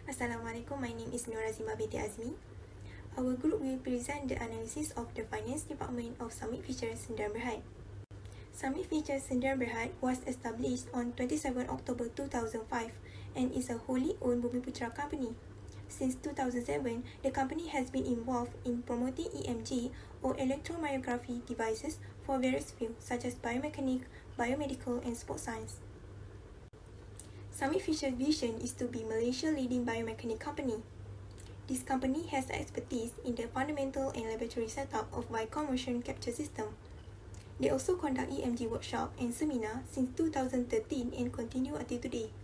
Assalamualaikum, my name is Nurazimah binti Azmi. Our group will present the analysis of the Finance Department of Summit Features Sdn Bhd. Summit Features Sdn Bhd was established on 27 October 2005 and is a wholly owned Bumiputra company. Since 2007, the company has been involved in promoting EMG or electromyography devices for various fields such as biomechanics, biomedical, and sports science. Summit Features' vision is to be Malaysia's leading biomechanics company. This company has expertise in the fundamental and laboratory setup of Vicon motion capture system. They also conduct EMG workshop and seminar since 2013 and continue until today.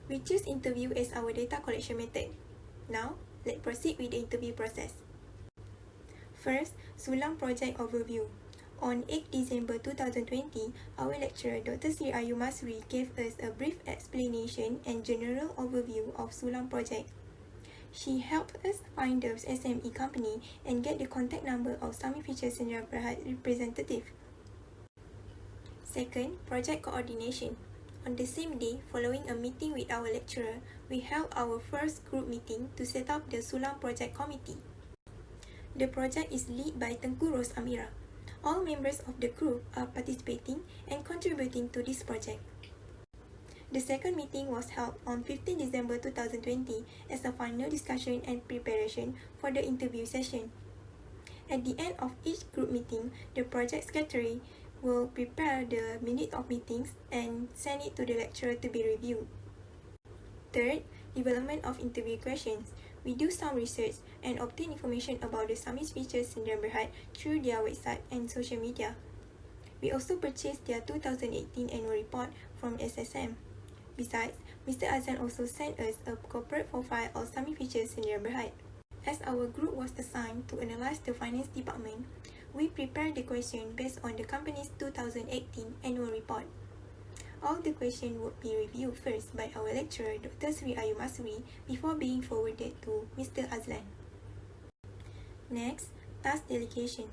We choose interview as our data collection method. Now, let's proceed with the interview process. First, Sulam project overview. On 8 December 2020, our lecturer Dr. Sri Ayu Masri gave us a brief explanation and general overview of Sulam project. She helped us find the SME company and get the contact number of Summit Features Sdn Bhd representative. Second, project coordination. On the same day, following a meeting with our lecturer, we held our first group meeting to set up the Sulam project committee. The project is led by Tengku Ros Amirah. All members of the group are participating and contributing to this project. The second meeting was held on 15 December 2020 as a final discussion and preparation for the interview session. At the end of each group meeting, the project secretary will prepare the minute of meetings and send it to the lecturer to be reviewed. Third, development of interview questions. We do some research and obtain information about the Summit Features Sdn Bhd through their website and social media. We also purchased their 2018 annual report from SSM. Besides, Mr. Azan also sent us a corporate profile of Summit Features Sdn Bhd. As our group was assigned to analyze the finance department, we prepared the question based on the company's 2018 annual report. All the questions would be reviewed first by our lecturer, Dr. Sri Ayu Masri, before being forwarded to Mr. Azlan. Next, task delegation.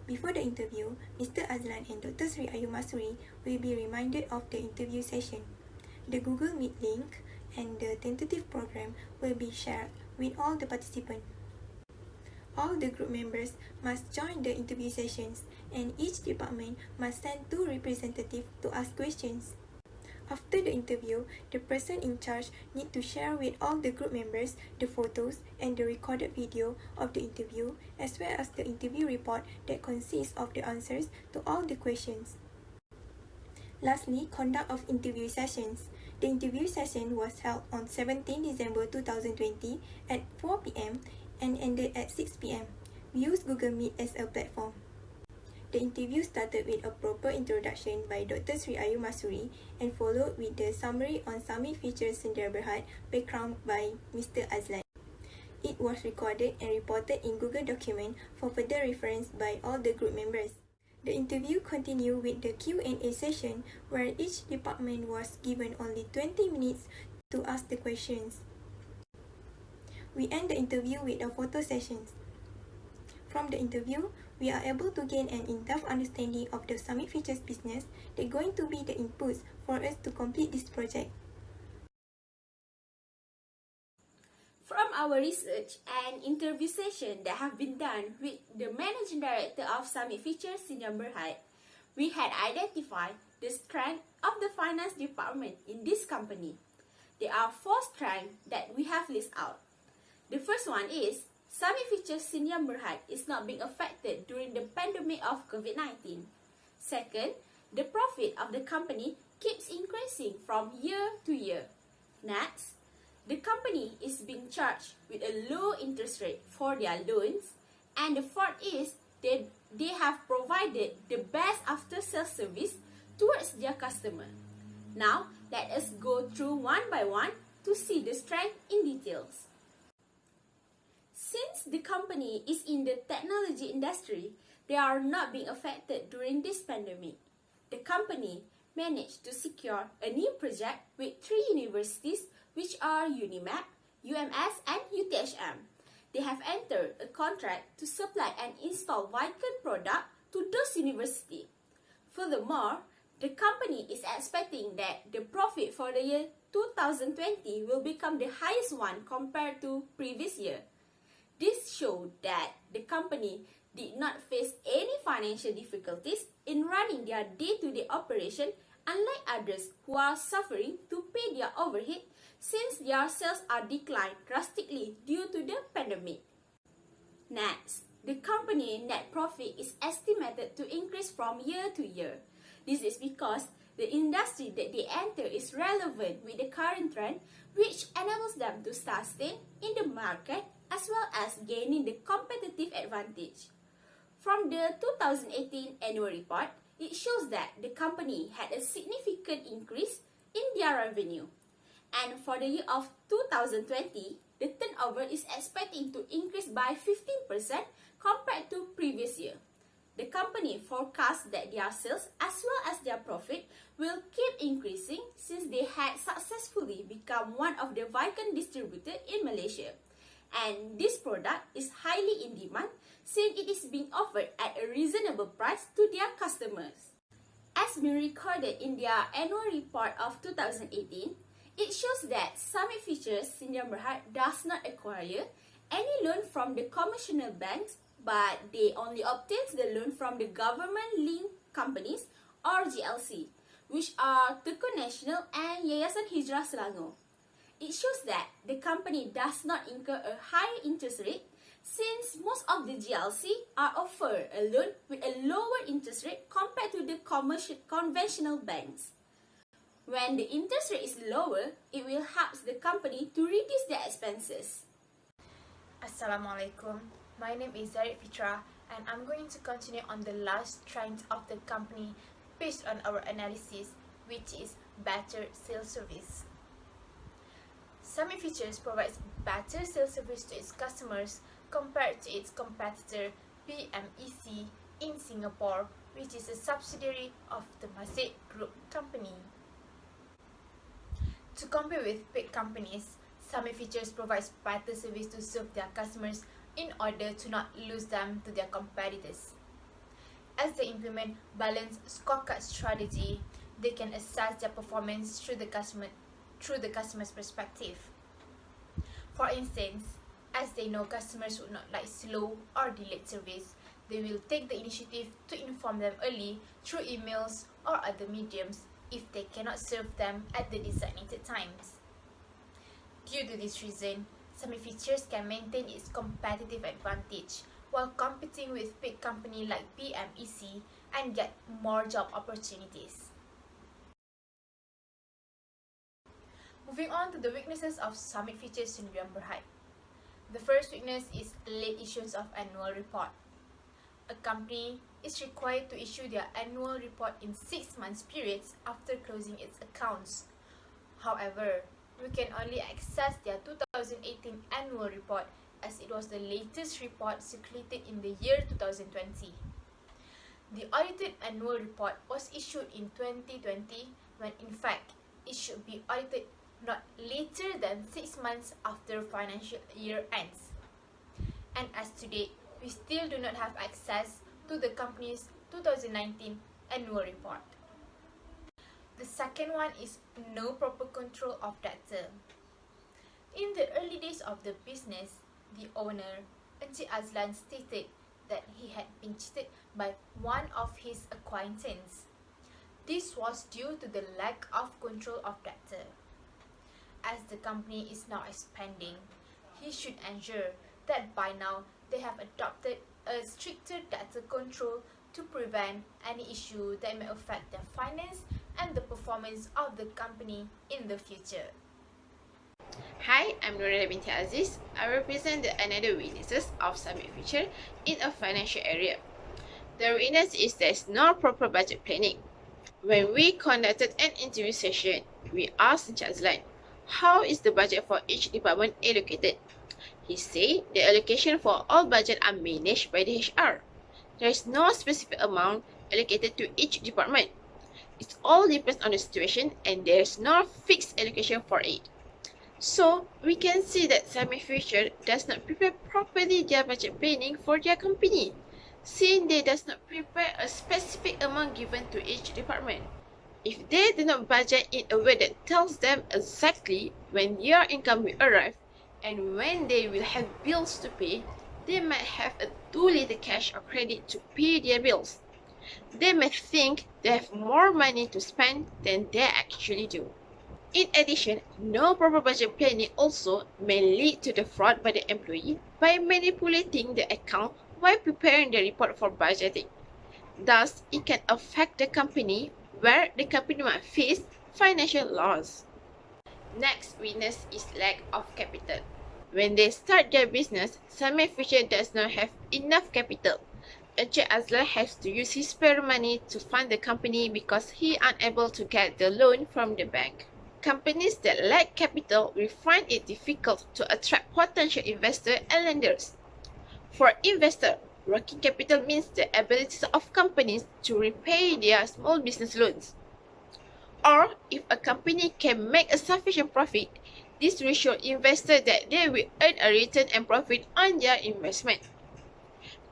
Before the interview, Mr. Azlan and Dr. Sri Ayu Masri will be reminded of the interview session. The Google Meet link and the tentative program will be shared with all the participants. All the group members must join the interview sessions, and each department must send 2 representatives to ask questions. After the interview, the person in charge needs to share with all the group members the photos and the recorded video of the interview, as well as the interview report that consists of the answers to all the questions. Lastly, conduct of interview sessions. The interview session was held on 17 December 2020 at 4 p.m. and ended at 6 p.m. We use Google Meet as a platform. The interview started with a proper introduction by Dr. Sri Ayu Masuri and followed with the summary on Summit Features Sdn Bhd background by Mr. Azlan. It was recorded and reported in Google document for further reference by all the group members. The interview continued with the Q&A session where each department was given only 20 minutes to ask the questions. We end the interview with a photo session. From the interview, we are able to gain an in-depth understanding of the Summit Features business that are going to be the inputs for us to complete this project. From our research and interview session that have been done with the Managing Director of Summit Features Sdn Bhd, we had identified the strength of the finance department in this company. There are 4 strengths that we have listed out. The first one is Summit Features Sdn Bhd is not being affected during the pandemic of COVID-19. Second, the profit of the company keeps increasing from year to year. Next, the company is being charged with a low interest rate for their loans. And the fourth is that they have provided the best after-sales service towards their customer. Now, let us go through one by one to see the strength in details. Since the company is in the technology industry, they are not being affected during this pandemic. The company managed to secure a new project with 3 universities, which are UNIMAP, UMS, and UTHM. They have entered a contract to supply and install Vicon product to those universities. Furthermore, The company is expecting that the profit for the year 2020 will become the highest one compared to previous year. This showed that the company did not face any financial difficulties in running their day-to-day operation, unlike others who are suffering to pay their overhead since their sales are declined drastically due to the pandemic. Next, the company net profit is estimated to increase from year to year. This is because the industry that they enter is relevant with the current trend, which enables them to sustain in the market as well as gaining the competitive advantage. From the 2018 annual report, it shows that the company had a significant increase in their revenue. And for the year of 2020, the turnover is expecting to increase by 15% compared to previous year. The company forecasts that their sales as well as their profit will keep increasing since they had successfully become one of the vegan distributors in Malaysia. And this product is highly in demand since it is being offered at a reasonable price to their customers. As been recorded in their annual report of 2018, it shows that Summit Features Sdn Bhd does not acquire any loan from the commercial banks, but they only obtains the loan from the government-linked companies or GLC, which are Teku Nasional and Yayasan Hijrah Selangor. It shows that the company does not incur a high interest rate since most of the GLC are offered a loan with a lower interest rate compared to the conventional banks. When the interest rate is lower, it will help the company to reduce their expenses. Assalamualaikum. My name is Zarith Fitrah and I'm going to continue on the last trend of the company based on our analysis, which is better sales service. Summit Features provides better sales service to its customers compared to its competitor PMEC in Singapore, which is a subsidiary of the Temasek Group company. To compete with big companies, Summit Features provides better service to serve their customers in order to not lose them to their competitors. As they implement balanced scorecard strategy, they can assess their performance through the customer's perspective. For instance, as they know customers would not like slow or delayed service, they will take the initiative to inform them early through emails or other mediums if they cannot serve them at the designated times. Due to this reason, Summit Features can maintain its competitive advantage while competing with big companies like PMEC and get more job opportunities. Moving on to the weaknesses of Summit Features Sdn Bhd. The first weakness is late issuance of annual report. A company is required to issue their annual report in 6 months periods after closing its accounts. However, we can only access their 2018 annual report as it was the latest report circulated in the year 2020. The audited annual report was issued in 2020 when in fact it should be audited not later than 6 months after financial year ends. And as to date, we still do not have access to the company's 2019 annual report. The second one is no proper control of data. In the early days of the business, the owner, Encik Azlan, stated that he had been cheated by one of his acquaintances. This was due to the lack of control of data. As the company is now expanding, he should ensure that by now they have adopted a stricter data control to prevent any issue that may affect their finance and the performance of the company in the future. Hi, I'm Nurul binti Aziz. I represent the another weaknesses of Summit Feature in a financial area. The weakness is there's no proper budget planning. When we conducted an interview session, we asked Encik Azlan, how is the budget for each department allocated? He said the allocation for all budget are managed by the HR. There is no specific amount allocated to each department. It all depends on the situation and there is no fixed allocation for it. So, we can see that Summit Feature does not prepare properly their budget planning for their company, since they does not prepare a specific amount given to each department. If they do not budget in a way that tells them exactly when their income will arrive and when they will have bills to pay, they might have a too little cash or credit to pay their bills. They may think they have more money to spend than they actually do. In addition, no proper budget planning also may lead to the fraud by the employee by manipulating the account while preparing the report for budgeting. Thus, it can affect the company where the company might face financial loss. Next weakness is lack of capital. When they start their business, Samir Fisher does not have enough capital. Encik Adilah has to use his spare money to fund the company because he is unable to get the loan from the bank. Companies that lack capital will find it difficult to attract potential investors and lenders. For investors, working capital means the ability of companies to repay their small business loans. Or, if a company can make a sufficient profit, this will show investors that they will earn a return and profit on their investment.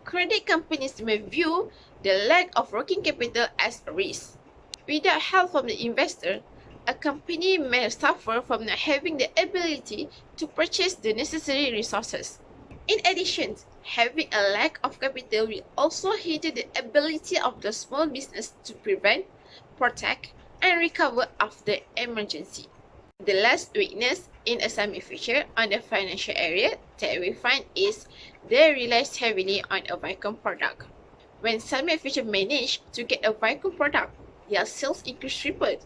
Credit companies may view the lack of working capital as a risk. Without help from the investor, a company may suffer from not having the ability to purchase the necessary resources. In addition, having a lack of capital will also hinder the ability of the small business to prevent, protect, and recover after emergency. The last weakness in a Samir Fisher on the financial area that we find is they rely heavily on a vacuum product. When Samir Fisher managed to get a vacuum product, their sales increased tripled.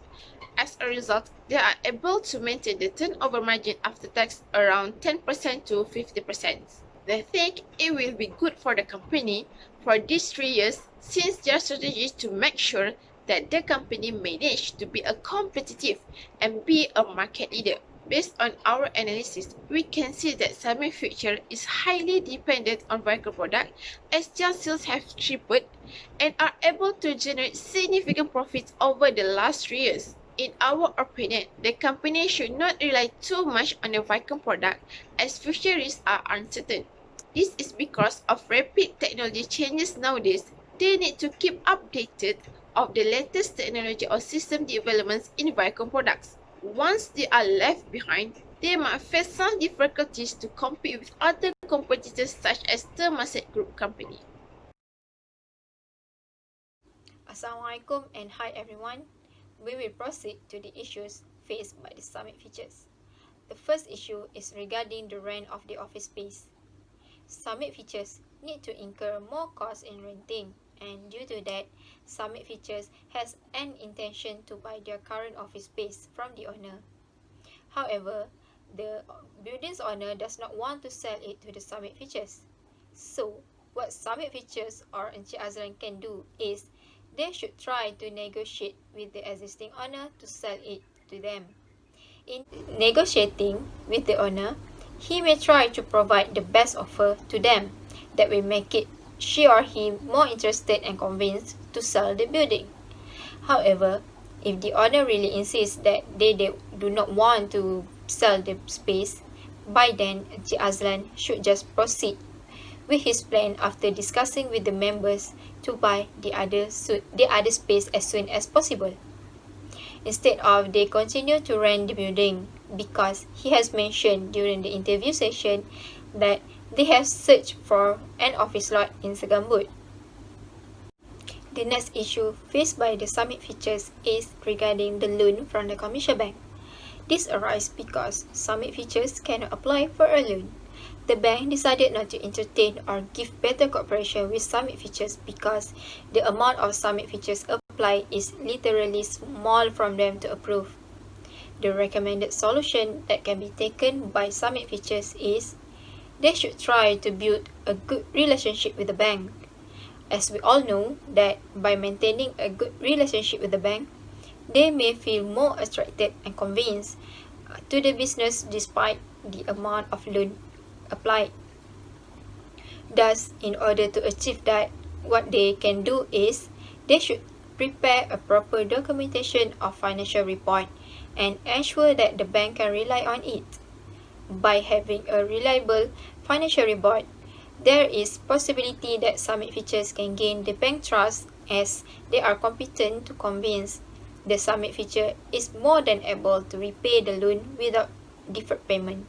As a result, they are able to maintain the turnover margin after tax around 10% to 50%. They think it will be good for the company for these 3 years since their strategy is to make sure that the company managed to be a competitive and be a market leader. Based on our analysis, we can see that Samir Fisher is highly dependent on vacuum product as their sales have tripled and are able to generate significant profits over the last 3 years. In our opinion, the company should not rely too much on the vacuum product as future risks are uncertain. This is because of rapid technology changes nowadays. They need to keep updated of the latest technology or system developments in vacuum products. Once they are left behind, they might face some difficulties to compete with other competitors such as Temasek Group Company. Assalamualaikum and hi everyone. We will proceed to the issues faced by the Samir Fisher. The first issue is regarding the rent of the office space. Samir Fisher need to incur more costs in renting, and due to that, Samir Fisher has an intention to buy their current office space from the owner. However, the building's owner does not want to sell it to the Samir Fisher. So, what Samir Fisher or Encik Azlan can do is they should try to negotiate with the existing owner to sell it to them. In negotiating with the owner, he may try to provide the best offer to them that will make it she or he more interested and convinced to sell the building. However, if the owner really insists that they do not want to sell the space, by then Encik Azlan should just proceed with his plan after discussing with the members to buy the other space as soon as possible. Instead of they continue to rent the building because he has mentioned during the interview session that they have searched for an office lot in Segambut. The next issue faced by the Samir Fisher is regarding the loan from the commercial bank. This arises because Samir Fisher cannot apply for a loan. The bank decided not to entertain or give better cooperation with Samir Fisher because the amount of Samir Fisher applied is literally small from them to approve. The recommended solution that can be taken by Samir Fisher is they should try to build a good relationship with the bank. As we all know that by maintaining a good relationship with the bank, they may feel more attracted and convinced to the business despite the amount of loan applied. Thus, in order to achieve that, what they can do is they should prepare a proper documentation of financial report and ensure that the bank can rely on it. By having a reliable financial report, there is possibility that Samir Fisher can gain the bank trust as they are competent to convince the Summit feature is more than able to repay the loan without deferred payment.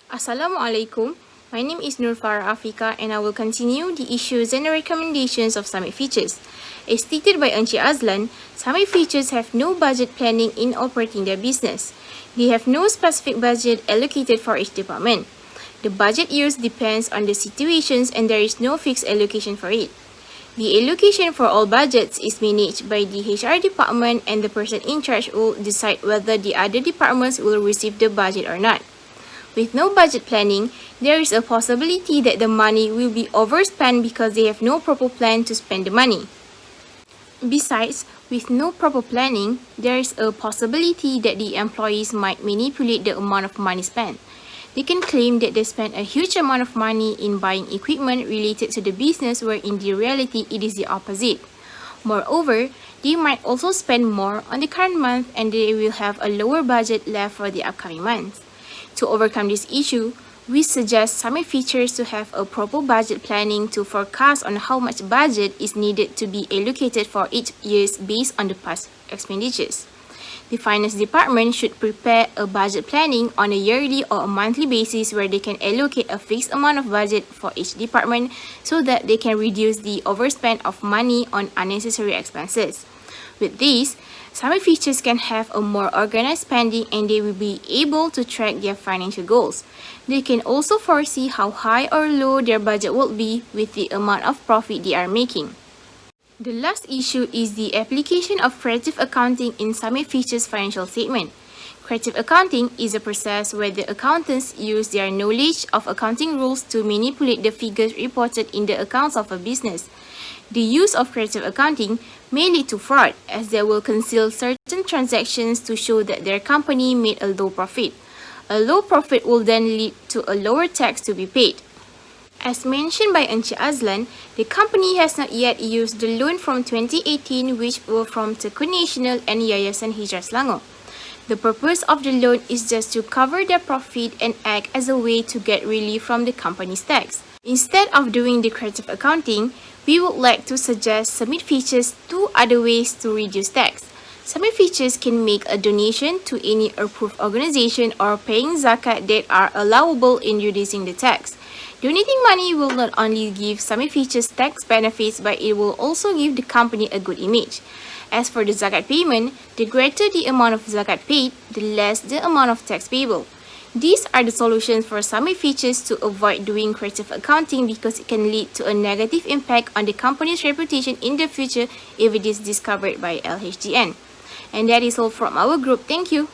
Assalamualaikum. My name is Nur Farah Afiqah and I will continue the issues and recommendations of Summit features. As stated by Encik Azlan, Summit features have no budget planning in operating their business. They have no specific budget allocated for each department. The budget used depends on the situations and there is no fixed allocation for it. The allocation for all budgets is managed by the HR department and the person in charge will decide whether the other departments will receive the budget or not. With no budget planning, there is a possibility that the money will be overspent because they have no proper plan to spend the money. Besides, with no proper planning, there is a possibility that the employees might manipulate the amount of money spent. They can claim that they spent a huge amount of money in buying equipment related to the business where in the reality it is the opposite. Moreover, they might also spend more on the current month and they will have a lower budget left for the upcoming months. To overcome this issue, we suggest Summit features to have a proper budget planning to forecast on how much budget is needed to be allocated for each year based on the past expenditures. The finance department should prepare a budget planning on a yearly or a monthly basis where they can allocate a fixed amount of budget for each department so that they can reduce the overspend of money on unnecessary expenses. With this, Summit features can have a more organized spending and they will be able to track their financial goals. They can also foresee how high or low their budget will be with the amount of profit they are making. The last issue is the application of creative accounting in Summit features financial statement. Creative accounting is a process where the accountants use their knowledge of accounting rules to manipulate the figures reported in the accounts of a business. The use of creative accounting may lead to fraud as they will conceal certain transactions to show that their company made a low profit. A low profit will then lead to a lower tax to be paid. As mentioned by Encik Azlan, the company has not yet used the loan from 2018 which were from Tekun Nasional and Yayasan Hijrah Selangor. The purpose of the loan is just to cover their profit and act as a way to get relief from the company's tax. Instead of doing the creative accounting, we would like to suggest Summit features two other ways to reduce tax. Summit features can make a donation to any approved organization or paying zakat that are allowable in reducing the tax. Donating money will not only give Summit features tax benefits but it will also give the company a good image. As for the zakat payment, the greater the amount of zakat paid, the less the amount of tax payable. These are the solutions for Summit features to avoid doing creative accounting because it can lead to a negative impact on the company's reputation in the future if it is discovered by LHDN. And that is all from our group. Thank you.